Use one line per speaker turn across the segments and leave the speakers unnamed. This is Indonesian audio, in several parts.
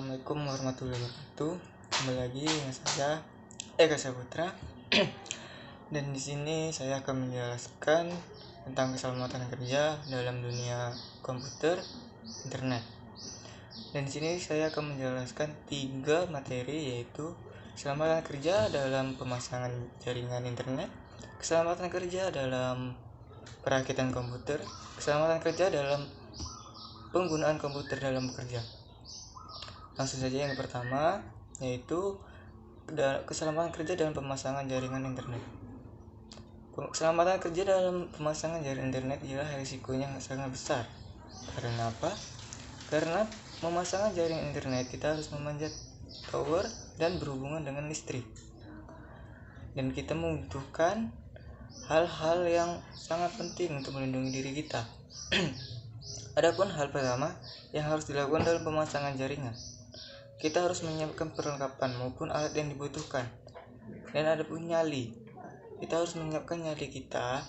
Assalamualaikum warahmatullahi wabarakatuh. Kembali lagi dengan saya Eka Saputra. Dan di sini saya akan menjelaskan tentang keselamatan kerja dalam dunia komputer, internet. Dan di sini saya akan menjelaskan 3 materi, yaitu keselamatan kerja dalam pemasangan jaringan internet, keselamatan kerja dalam perakitan komputer, keselamatan kerja dalam penggunaan komputer dalam bekerja. Langsung saja yang pertama, yaitu keselamatan kerja dalam pemasangan jaringan internet. Keselamatan kerja dalam pemasangan jaringan internet ialah risikonya sangat besar. Karena apa? Karena memasang jaringan internet kita harus memanjat tower dan berhubungan dengan listrik. Dan kita membutuhkan hal-hal yang sangat penting untuk melindungi diri kita. Adapun hal pertama yang harus dilakukan dalam pemasangan jaringan, kita harus menyiapkan perlengkapan maupun alat yang dibutuhkan. Dan ada pun nyali, kita harus menyiapkan nyali kita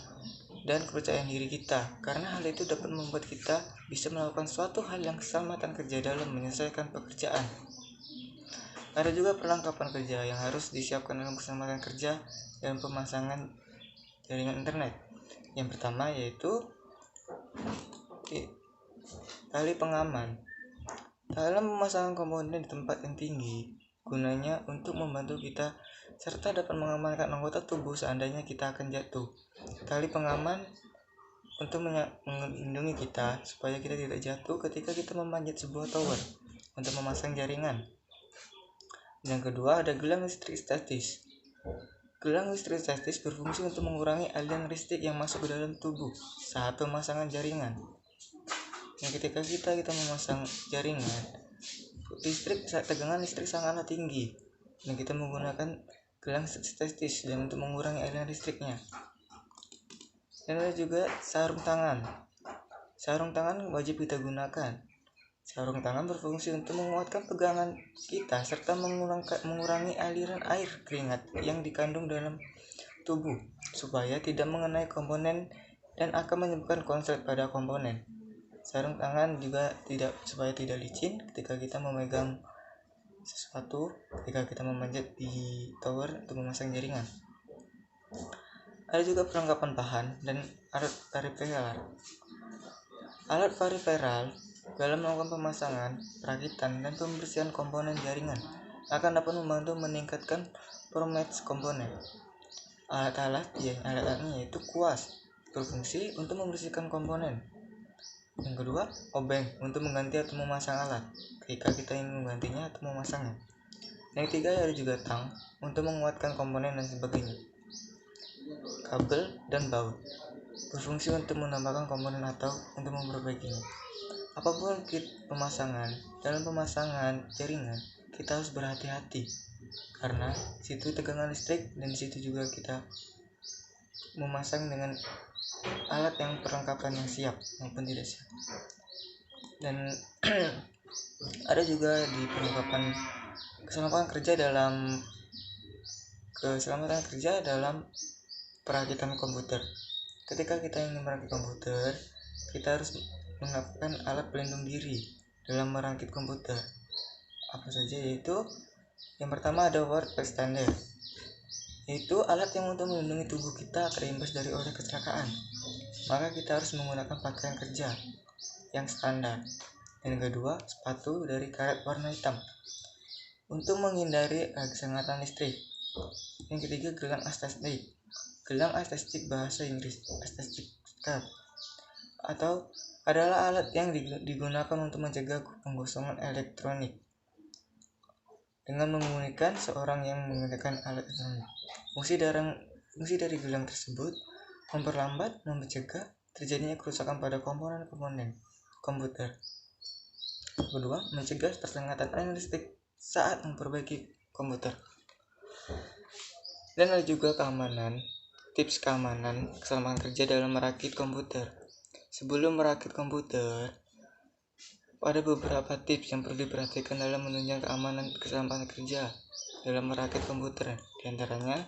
dan kepercayaan diri kita, karena hal itu dapat membuat kita bisa melakukan suatu hal yang keselamatan kerja dalam menyelesaikan pekerjaan. Ada juga perlengkapan kerja yang harus disiapkan dalam keselamatan kerja dalam pemasangan jaringan internet. Yang pertama yaitu tali pengaman. Dalam pemasangan komponen di tempat yang tinggi, gunanya untuk membantu kita serta dapat mengamankan anggota tubuh seandainya kita akan jatuh. Tali pengaman untuk melindungi kita supaya kita tidak jatuh ketika kita memanjat sebuah tower untuk memasang jaringan. Yang kedua, ada gelang listrik statis. Gelang listrik statis berfungsi untuk mengurangi aliran listrik yang masuk ke dalam tubuh saat pemasangan jaringan. Yang ketika kita memasang jaringan, tegangan listrik sangatlah tinggi, dan kita menggunakan gelang statis dan untuk mengurangi aliran listriknya. Dan ada juga sarung tangan. Sarung tangan wajib kita gunakan. Sarung tangan berfungsi untuk menguatkan pegangan kita serta mengurangi aliran air keringat yang dikandung dalam tubuh supaya tidak mengenai komponen dan akan menyebabkan konslet pada komponen. Sarung tangan juga supaya tidak licin ketika kita memegang sesuatu, ketika kita memanjat di tower untuk memasang jaringan. Ada juga perlengkapan bahan dan alat periferal. Alat periferal dalam melakukan pemasangan, perakitan, dan pembersihan komponen jaringan akan dapat membantu meningkatkan performance komponen. Alat-alatnya yaitu kuas, berfungsi untuk membersihkan komponen. Yang kedua, obeng untuk mengganti atau memasang alat ketika kita ingin menggantinya atau memasangnya. Yang ketiga, ada juga tang untuk menguatkan komponen dan sebagainya. Kabel dan baut berfungsi untuk menambahkan komponen atau untuk memperbaikinya. Apapun dalam pemasangan jaringan, kita harus berhati-hati karena situ tegangan listrik, dan di situ juga kita memasang dengan alat yang perlengkapan yang siap maupun tidak siap. Dan ada juga di perlengkapan keselamatan kerja dalam perakitan komputer. Ketika kita ingin merakit komputer, kita harus menggunakan alat pelindung diri dalam merakit komputer. Apa saja? Yaitu yang pertama ada ward extender, yaitu alat yang untuk melindungi tubuh kita terimbas dari oleh kecelakaan. Maka kita harus menggunakan pakaian kerja yang standar. Dan kedua, sepatu dari karet warna hitam untuk menghindari sengatan listrik. Yang ketiga, gelang asbestik. Gelang asbestik bahasa Inggris asbestik cap atau adalah alat yang digunakan untuk mencegah penggosongan elektronik dengan memungkinkan seorang yang menggunakan alat elektronik. Fungsi dari gelang tersebut memperlambat, mencegah terjadinya kerusakan pada komponen-komponen komputer. Kedua, mencegah tersengatan aliran listrik saat memperbaiki komputer. Dan ada juga tips keamanan keselamatan kerja dalam merakit komputer. Sebelum merakit komputer, ada beberapa tips yang perlu diperhatikan dalam menunjang keamanan keselamatan kerja dalam merakit komputer. Di antaranya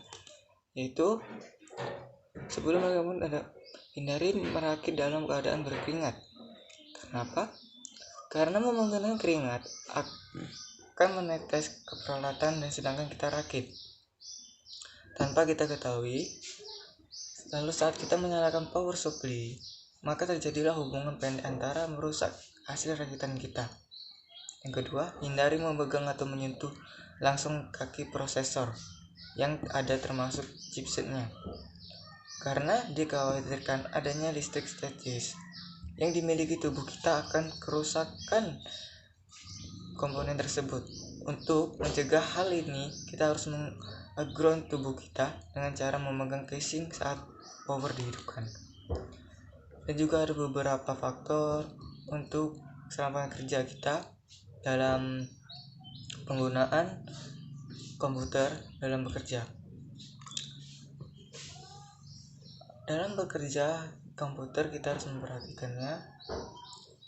yaitu sebelum merakit, hindari merakit dalam keadaan berkeringat. Kenapa? Karena menggunakan keringat akan menetes ke peralatan dan sedangkan kita rakit tanpa kita ketahui. Lalu saat kita menyalakan power supply, maka terjadilah hubungan pendek antara merusak hasil rakitan kita. Yang kedua, hindari memegang atau menyentuh langsung kaki prosesor yang ada termasuk chipsetnya, karena dikhawatirkan adanya listrik statis yang dimiliki tubuh kita akan kerusakan komponen tersebut. Untuk mencegah hal ini, kita harus ground tubuh kita dengan cara memegang casing saat power dihidupkan. Dan juga ada beberapa faktor untuk keselamatan kerja kita dalam penggunaan komputer dalam bekerja. Dalam bekerja komputer kita harus memperhatikannya.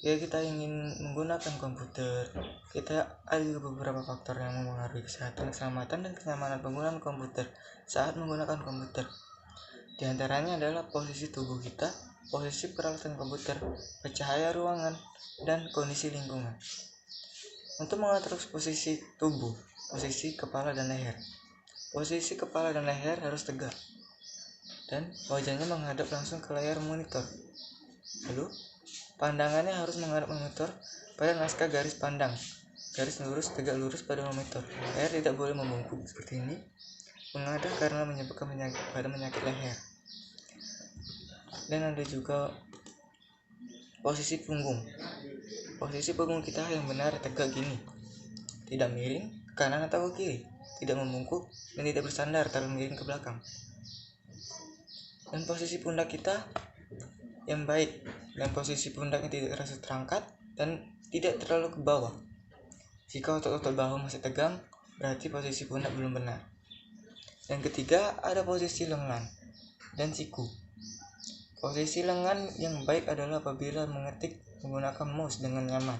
Ya, kita ingin menggunakan komputer, kita ada juga beberapa faktor yang mempengaruhi kesehatan, keselamatan, dan kenyamanan penggunaan komputer saat menggunakan komputer. Di antaranya adalah posisi tubuh kita, posisi peralatan komputer, cahaya ruangan, dan kondisi lingkungan. Untuk mengatur posisi tubuh, posisi kepala dan leher. Posisi kepala dan leher harus tegak dan wajahnya menghadap langsung ke layar monitor. Lalu, pandangannya harus menghadap monitor pada naskah garis pandang, garis lurus tegak lurus pada monitor. Leher tidak boleh membungkuk seperti ini, mengadah karena menyebabkan penyakit leher. Dan ada juga posisi punggung. Posisi punggung kita yang benar tegak gini, tidak miring ke kanan atau ke kiri, tidak membungkuk dan tidak bersandar terlalu miring ke belakang. Dan posisi pundak kita yang baik, dan posisi pundaknya tidak terasa terangkat dan tidak terlalu ke bawah. Jika otot-otot bahu masih tegang, berarti posisi pundak belum benar. Dan ketiga, ada posisi lengan dan siku. Posisi lengan yang baik adalah apabila mengetik menggunakan mouse dengan nyaman,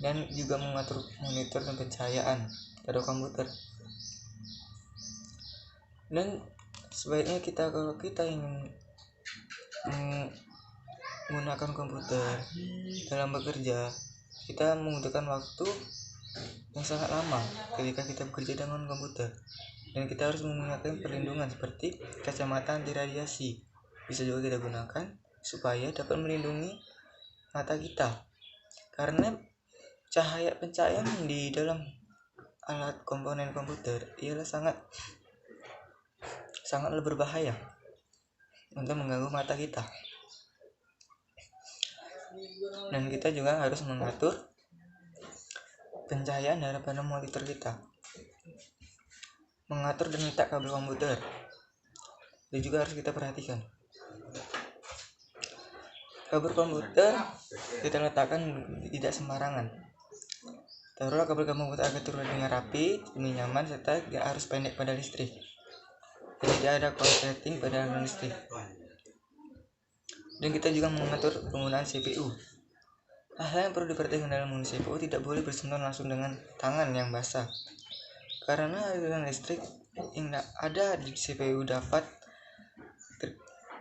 dan juga mengatur monitor dan pencahayaan pada komputer. Dan sebaiknya kalau kita ingin menggunakan komputer dalam bekerja, kita membutuhkan waktu yang sangat lama ketika kita bekerja dengan komputer, dan kita harus menggunakan perlindungan seperti kacamata anti radiasi. Bisa juga kita gunakan supaya dapat melindungi mata kita, karena pencahayaan di dalam alat komponen komputer ialah sangat berbahaya untuk mengganggu mata kita. Dan kita juga harus mengatur pencahayaan daripada monitor kita, mengatur dan letak kabel komputer, itu juga harus kita perhatikan. Kabel komputer kita letakkan tidak sembarangan. Taruhlah kabel komputer agar terlihat dengan rapi, demi nyaman, serta harus pendek pada listrik. Tidak ada konsleting pada listrik. Dan kita juga mengatur penggunaan CPU. Hal yang perlu diperhatikan dalam menggunakan CPU, tidak boleh bersentuhan langsung dengan tangan yang basah, karena aliran listrik yang ada di CPU dapat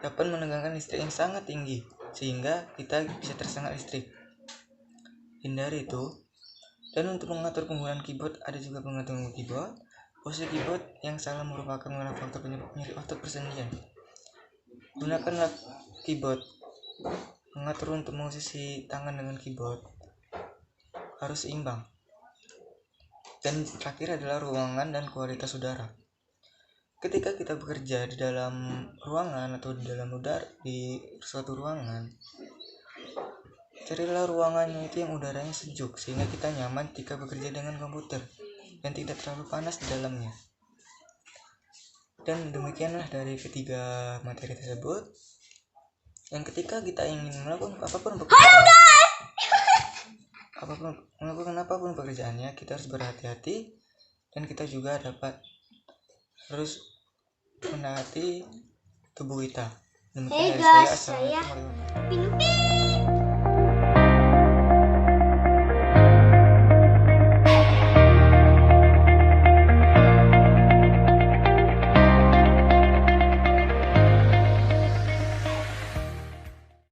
menegangkan listrik yang sangat tinggi, sehingga kita bisa tersengat listrik. Hindari itu. Dan untuk mengatur penggunaan keyboard, ada juga pengaturan keyboard. Posisi keyboard yang salah merupakan faktor penyebab nyeri otot persendian. Gunakanlah keyboard. Mengatur untuk posisi tangan dengan keyboard harus seimbang. Dan terakhir adalah ruangan dan kualitas udara. Ketika kita bekerja di dalam ruangan atau di dalam di suatu ruangan, carilah ruangannya itu yang udaranya sejuk, sehingga kita nyaman ketika bekerja dengan komputer dan tidak terlalu panas di dalamnya. Dan demikianlah dari ketiga materi tersebut. Yang ketika kita ingin melakukan apapun pekerjaannya, kita harus berhati-hati, dan kita juga harus menaati tubuh kita. Demikian dari saya. Assalamualaikum warahmatullahi wabarakatuh.